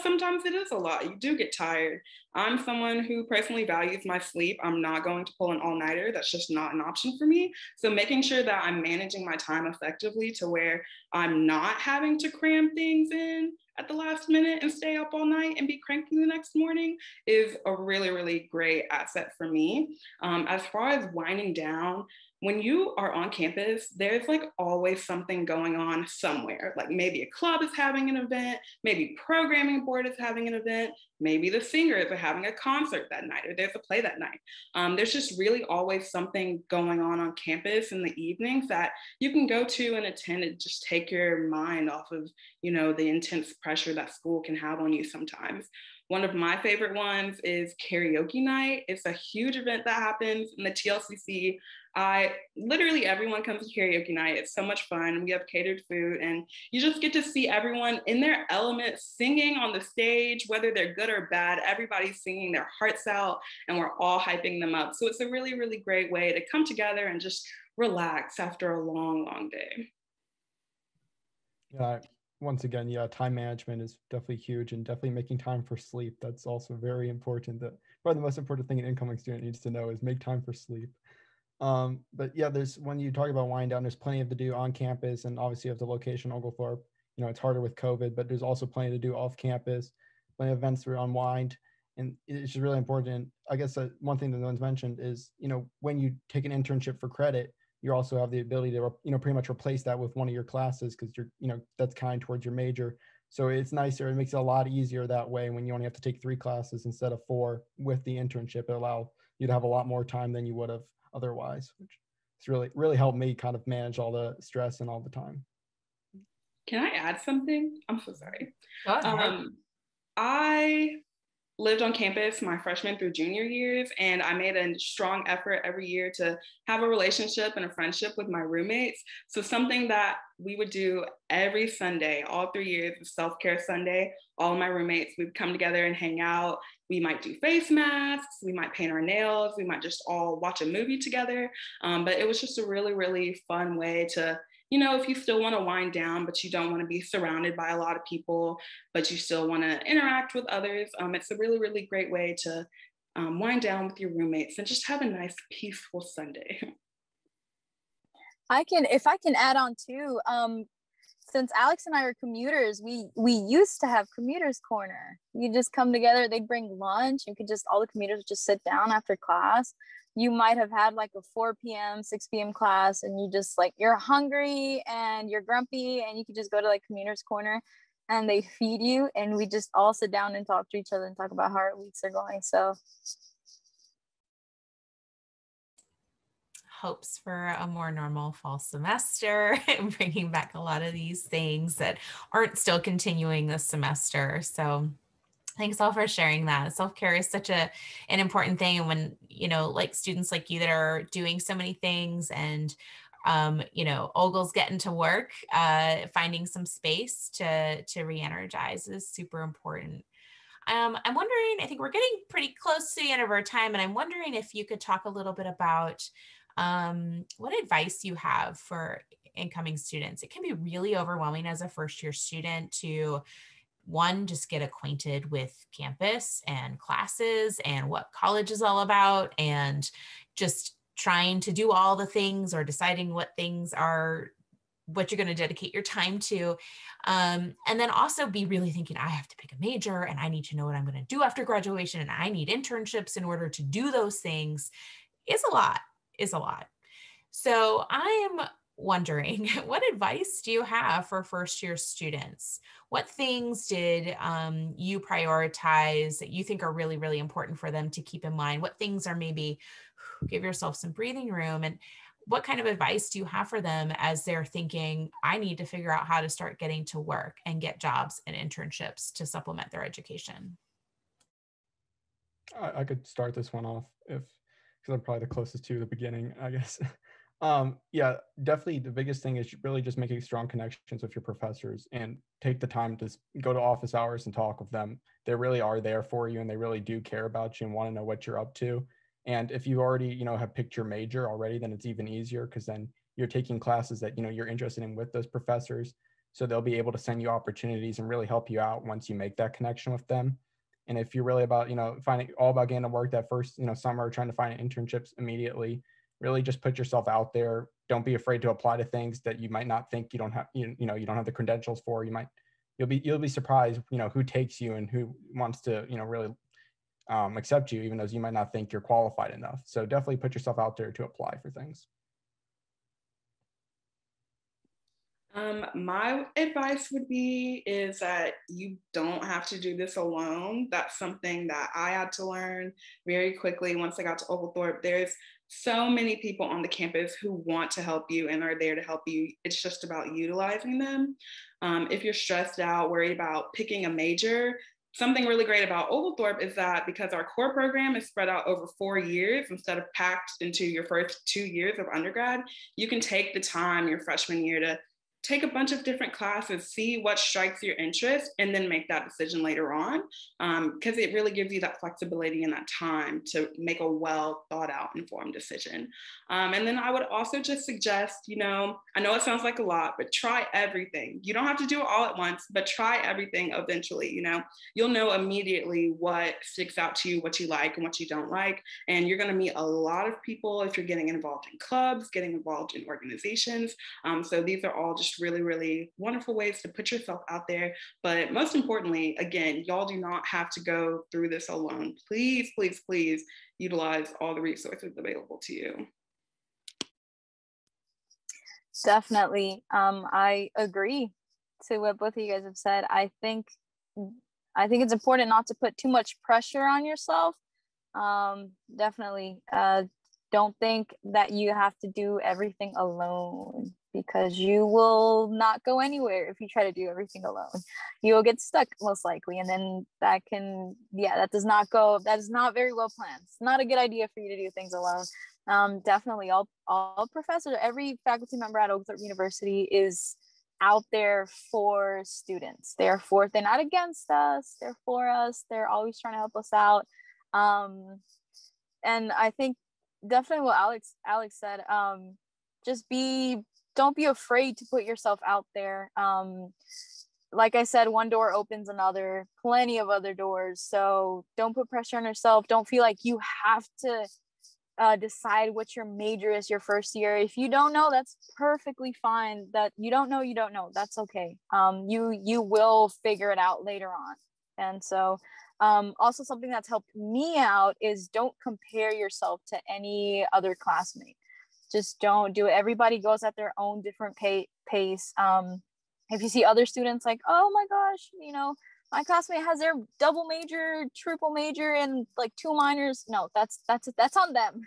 sometimes it is a lot. You do get tired. I'm someone who personally values my sleep. I'm not going to pull an all-nighter. That's just not an option for me. So making sure that I'm managing my time effectively to where I'm not having to cram things in at the last minute and stay up all night and be cranky the next morning is a really, really great asset for me. As far as winding down, when you are on campus, there's like always something going on somewhere. Like maybe a club is having an event, maybe programming board is having an event, maybe the singers are having a concert that night, or there's a play that night. There's just really always something going on campus in the evenings that you can go to and attend and just take your mind off of, the intense pressure that school can have on you sometimes. One of my favorite ones is karaoke night. It's a huge event that happens in the TLCC. Literally everyone comes to karaoke night. It's so much fun. We have catered food, and you just get to see everyone in their element singing on the stage, whether they're good or bad. Everybody's singing their hearts out, and we're all hyping them up. So it's a really, really great way to come together and just relax after a long, long day. Yeah, once again, yeah, time management is definitely huge, and definitely making time for sleep. That's also very important. That probably the most important thing an incoming student needs to know is make time for sleep. But yeah, when you talk about wind down, there's plenty to do on campus, and obviously you have the location Oglethorpe. It's harder with COVID, but there's also plenty to do off campus, plenty of events to unwind, and it's just really important. And I guess one thing that no one's mentioned is, when you take an internship for credit, you also have the ability to, pretty much replace that with one of your classes, because that's kind towards your major. So it's nicer. It makes it a lot easier that way when you only have to take 3 classes instead of 4 with the internship. It allows you to have a lot more time than you would have otherwise, which has really helped me kind of manage all the stress and all the time. Can I add something? I'm so sorry. Go ahead. I lived on campus my freshman through junior years, and I made a strong effort every year to have a relationship and a friendship with my roommates. So something that we would do every Sunday, all 3 years, of self-care Sunday, all of my roommates, we'd come together and hang out. We might do face masks, we might paint our nails, we might just all watch a movie together. But it was just a really, really fun way to, if you still want to wind down, but you don't want to be surrounded by a lot of people, but you still want to interact with others, it's a really, really great way to wind down with your roommates and just have a nice, peaceful Sunday. If I can add on too, since Alex and I are commuters, we used to have commuters corner. You just come together, they'd bring lunch, all the commuters just sit down after class. You might have had like a 4 p.m., 6 p.m. class, and you just you're hungry and you're grumpy, and you could just go to like commuters corner and they feed you, and we just all sit down and talk to each other and talk about how our weeks are going. So hopes for a more normal fall semester and bringing back a lot of these things that aren't still continuing this semester. So thanks all for sharing that. Self-care is such an important thing. And when, like students like you that are doing so many things and, Ogle's getting to work, finding some space to re-energize is super important. I'm wondering, I think we're getting pretty close to the end of our time, and I'm wondering if you could talk a little bit about what advice you have for incoming students. It can be really overwhelming as a first-year student to, one, just get acquainted with campus and classes and what college is all about, and just trying to do all the things or deciding what things are what you're going to dedicate your time to. And then also be really thinking, I have to pick a major and I need to know what I'm going to do after graduation. And I need internships in order to do those things. Is a lot. So I am wondering, what advice do you have for first year students? What things did you prioritize that you think are really, really important for them to keep in mind? What things are maybe, give yourself some breathing room, and what kind of advice do you have for them as they're thinking, I need to figure out how to start getting to work and get jobs and internships to supplement their education? I could start this one off because I'm probably the closest to the beginning, I guess. Yeah, definitely the biggest thing is really just making strong connections with your professors and take the time to go to office hours and talk with them. They really are there for you and they really do care about you and want to know what you're up to. And if you already, have picked your major already, then it's even easier because then you're taking classes that, you're interested in with those professors. So they'll be able to send you opportunities and really help you out once you make that connection with them. And if you're really about, finding all about getting to work that first, summer, trying to find internships immediately, really just put yourself out there. Don't be afraid to apply to things that you might not think you don't have, you don't have the credentials for. You'll be surprised, who takes you and who wants to, really accept you, even though you might not think you're qualified enough. So definitely put yourself out there to apply for things. My advice would be is that you don't have to do this alone. That's something that I had to learn very quickly once I got to Oglethorpe. There's so many people on the campus who want to help you and are there to help you. It's just about utilizing them. If you're stressed out, worried about picking a major, something really great about Oglethorpe is that because our core program is spread out over 4 years instead of packed into your first 2 years of undergrad, you can take the time your freshman year to take a bunch of different classes, see what strikes your interest, and then make that decision later on, because it really gives you that flexibility and that time to make a well thought out, informed decision. And then I would also just suggest, I know it sounds like a lot, but try everything. You don't have to do it all at once, but try everything eventually. You'll know immediately what sticks out to you, what you like and what you don't like. And you're going to meet a lot of people if you're getting involved in clubs, getting involved in organizations. So these are all just really, really wonderful ways to put yourself out there. But most importantly, again, y'all do not have to go through this alone. Please, please, please utilize all the resources available to you. Definitely. I agree to what both of you guys have said. I think it's important not to put too much pressure on yourself. Definitely. Don't think that you have to do everything alone, because you will not go anywhere if you try to do everything alone. You will get stuck most likely. And then that is not very well planned. It's not a good idea for you to do things alone. Definitely all professors, every faculty member at Oglethorpe University is out there for students. They're not against us, they're for us. They're always trying to help us out. And I think definitely what Alex said, don't be afraid to put yourself out there. Like I said, one door opens another, plenty of other doors. So don't put pressure on yourself. Don't feel like you have to decide what your major is your first year. If you don't know, that's perfectly fine. That you don't know, that's okay. You will figure it out later on. And so also something that's helped me out is don't compare yourself to any other classmate. Just don't do it. Everybody goes at their own different pace. If you see other students like, oh my gosh, my classmate has their double major, triple major, and like 2 minors. No, that's on them.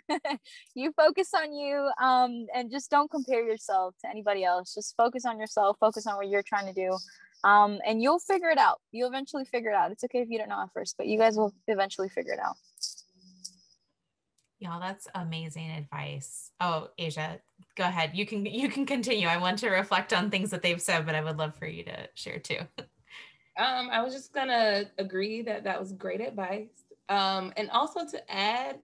You focus on you, and just don't compare yourself to anybody else. Just focus on yourself, focus on what you're trying to do. And you'll figure it out. You'll eventually figure it out. It's okay if you don't know at first, but you guys will eventually figure it out. Y'all, that's amazing advice. Oh, Asia, go ahead. You can continue. I want to reflect on things that they've said, but I would love for you to share too. I was just gonna agree that that was great advice. And also to add,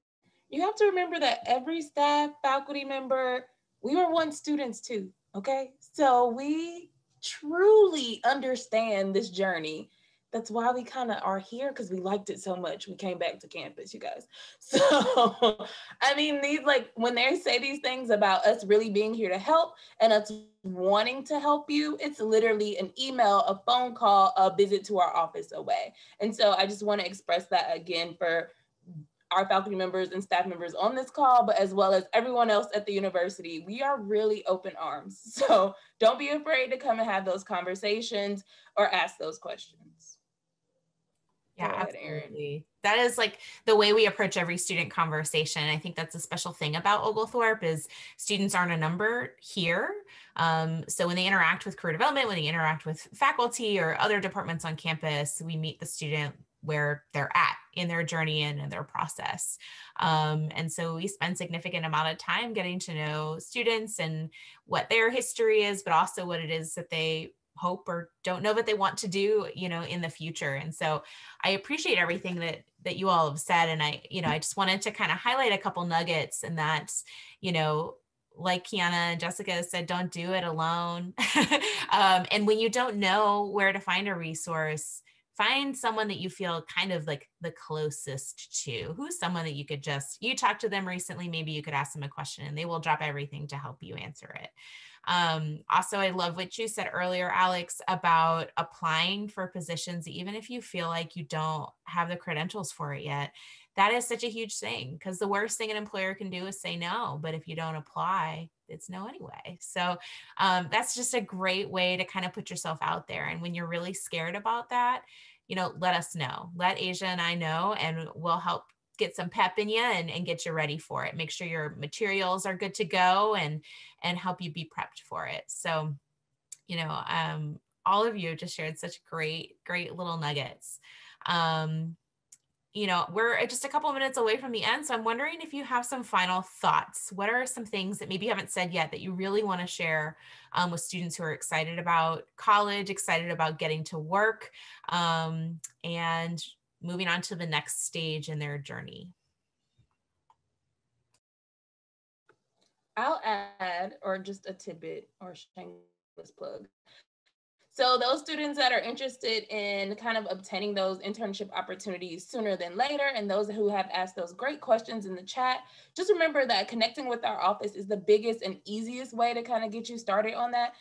you have to remember that every staff, faculty member, we were once students too, okay? So we truly understand this journey. That's why we kind of are here, because we liked it so much. We came back to campus, you guys. So, I mean, these, like, when they say these things about us really being here to help and us wanting to help you, it's literally an email, a phone call, a visit to our office away. And so I just want to express that again for our faculty members and staff members on this call, but as well as everyone else at the university. We are really open arms. So don't be afraid to come and have those conversations or ask those questions. Yeah, Go ahead, absolutely. Erin. That is like the way we approach every student conversation. I think that's a special thing about Oglethorpe is students aren't a number here. So when they interact with career development, when they interact with faculty or other departments on campus, we meet the student where they're at in their journey and in their process. And so we spend significant amount of time getting to know students and what their history is, but also what it is that they hope or don't know that they want to do, you know, in the future. And so I appreciate everything that you all have said. And I just wanted to kind of highlight a couple nuggets, and that's, like Kiana and Jessica said, don't do it alone. And when you don't know where to find a resource, find someone that you feel kind of like the closest to. Who's someone that you talked to them recently, maybe you could ask them a question and they will drop everything to help you answer it. Also, I love what you said earlier, Alex, about applying for positions, even if you feel like you don't have the credentials for it yet. That is such a huge thing, because the worst thing an employer can do is say no, but if you don't apply, it's no anyway. So that's just a great way to kind of put yourself out there. And when you're really scared about that, let us know, let Asia and I know, and we'll help get some pep in you and get you ready for it. Make sure your materials are good to go and help you be prepped for it. So, all of you just shared such great little nuggets. We're just a couple of minutes away from the end. So I'm wondering if you have some final thoughts. What are some things that maybe you haven't said yet that you really want to share with students who are excited about college, excited about getting to work, and moving on to the next stage in their journey? I'll add, or just a tidbit or shameless plug. So those students that are interested in kind of obtaining those internship opportunities sooner than later, and those who have asked those great questions in the chat, just remember that connecting with our office is the biggest and easiest way to kind of get you started on that.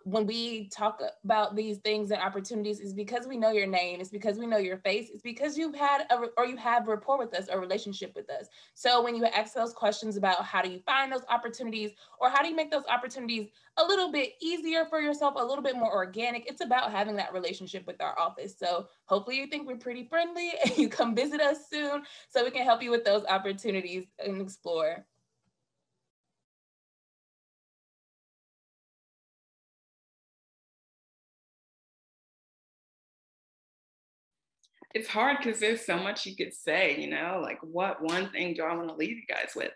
When we talk about these things and opportunities, is because we know your name, it's because we know your face, it's because you've had you have rapport with us, a relationship with us. So when you ask those questions about how do you find those opportunities, or how do you make those opportunities a little bit easier for yourself, a little bit more organic, it's about having that relationship with our office. So hopefully you think we're pretty friendly and you come visit us soon so we can help you with those opportunities and explore. It's hard because there's so much you could say, like what one thing do I want to leave you guys with?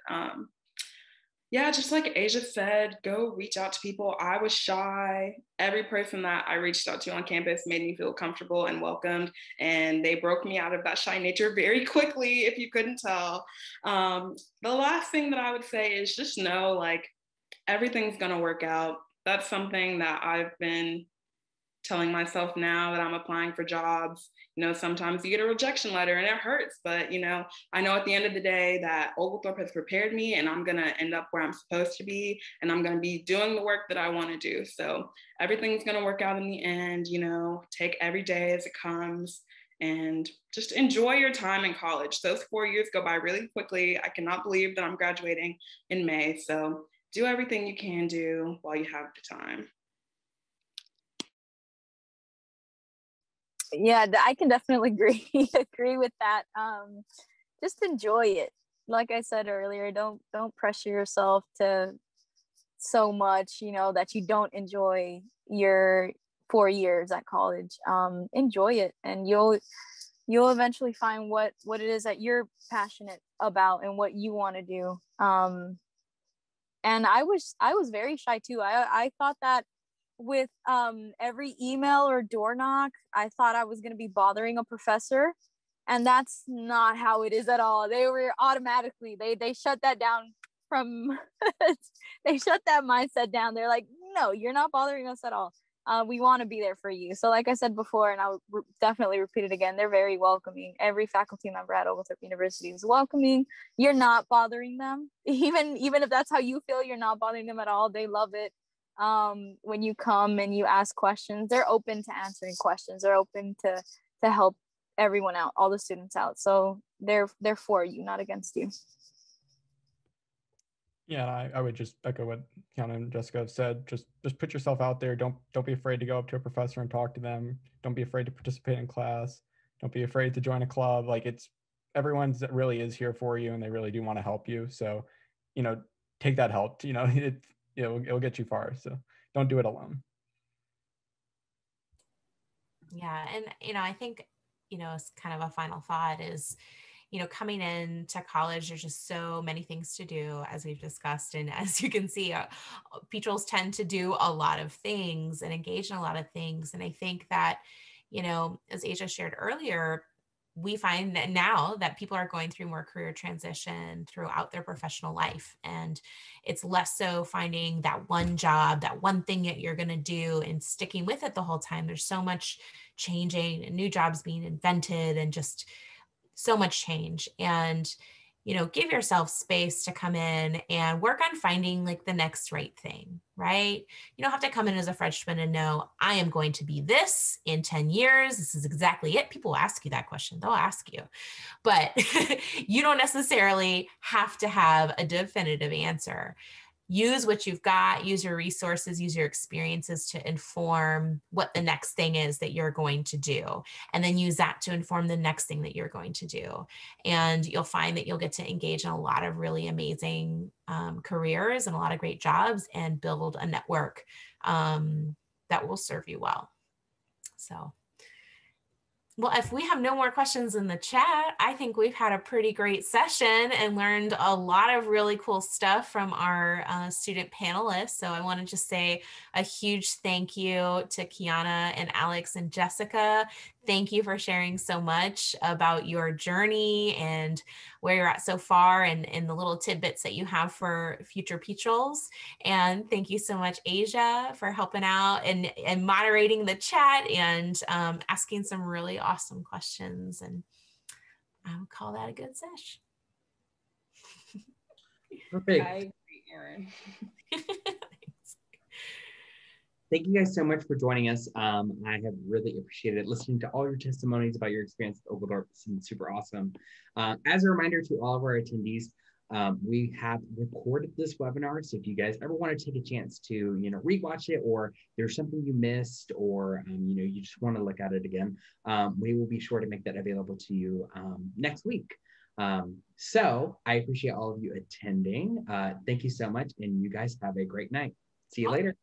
Yeah, just like Asia said, go reach out to people. I was shy. Every person that I reached out to on campus made me feel comfortable and welcomed, and they broke me out of that shy nature very quickly, if you couldn't tell. The last thing that I would say is just know, like, everything's gonna work out. That's something that I've been telling myself now that I'm applying for jobs. Sometimes you get a rejection letter and it hurts, but I know at the end of the day that Oglethorpe has prepared me, and I'm gonna end up where I'm supposed to be, and I'm gonna be doing the work that I want to do. So everything's gonna work out in the end. Take every day as it comes and just enjoy your time in college. Those 4 years go by really quickly. I cannot believe that I'm graduating in May. So do everything you can do while you have the time. Yeah, I can definitely agree with that. Just enjoy it. Like I said earlier, don't pressure yourself to so much, that you don't enjoy your 4 years at college. Enjoy it, and you'll eventually find what it is that you're passionate about and what you want to do. And I was very shy too. I thought that with every email or door knock, I thought I was going to be bothering a professor, and that's not how it is at all. They were automatically, they shut that down from they shut that mindset down. They're like, no, you're not bothering us at all. We want to be there for you. So like I said before, and I'll definitely repeat it again, they're very welcoming. Every faculty member at Oglethorpe University is welcoming. You're not bothering them. Even if that's how you feel, you're not bothering them at all. They love it. When you come and you ask questions, they're open to answering questions. They're open to help everyone out, all the students out. So they're for you, not against you. Yeah, I would just echo what Kiana and Jessica have said. Just put yourself out there. Don't be afraid to go up to a professor and talk to them. Don't be afraid to participate in class. Don't be afraid to join a club. Like, everyone's that really is here for you, and they really do want to help you. So, take that help. It'll get you far. So don't do it alone. Yeah, and I think it's kind of a final thought is, coming into college, there's just so many things to do, as we've discussed. And as you can see, Petrels tend to do a lot of things and engage in a lot of things. And I think that, as Asia shared earlier, we find that now that people are going through more career transition throughout their professional life. And it's less so finding that one job, that one thing that you're going to do and sticking with it the whole time. There's so much changing and new jobs being invented and just so much change. And give yourself space to come in and work on finding like the next right thing, right? You don't have to come in as a freshman and know, I am going to be this in 10 years. This is exactly it. People ask you that question. They'll ask you, but you don't necessarily have to have a definitive answer. Use what you've got, use your resources, use your experiences to inform what the next thing is that you're going to do. And then use that to inform the next thing that you're going to do. And you'll find that you'll get to engage in a lot of really amazing careers and a lot of great jobs and build a network that will serve you well. So. Well, if we have no more questions in the chat, I think we've had a pretty great session and learned a lot of really cool stuff from our student panelists. So I want to just say a huge thank you to Kiana and Alex and Jessica. Thank you for sharing so much about your journey and where you're at so far and the little tidbits that you have for future Petrels. And thank you so much, Asia, for helping out and moderating the chat and asking some really awesome questions. And I would call that a good sesh. Perfect. I agree, Erin. Thank you guys so much for joining us. I have really appreciated listening to all your testimonies about your experience at Oglethorpe. It's been super awesome. As a reminder to all of our attendees, we have recorded this webinar. So if you guys ever want to take a chance to, rewatch it, or there's something you missed, or, you just want to look at it again, we will be sure to make that available to you next week. So I appreciate all of you attending. Thank you so much. And you guys have a great night. See you later.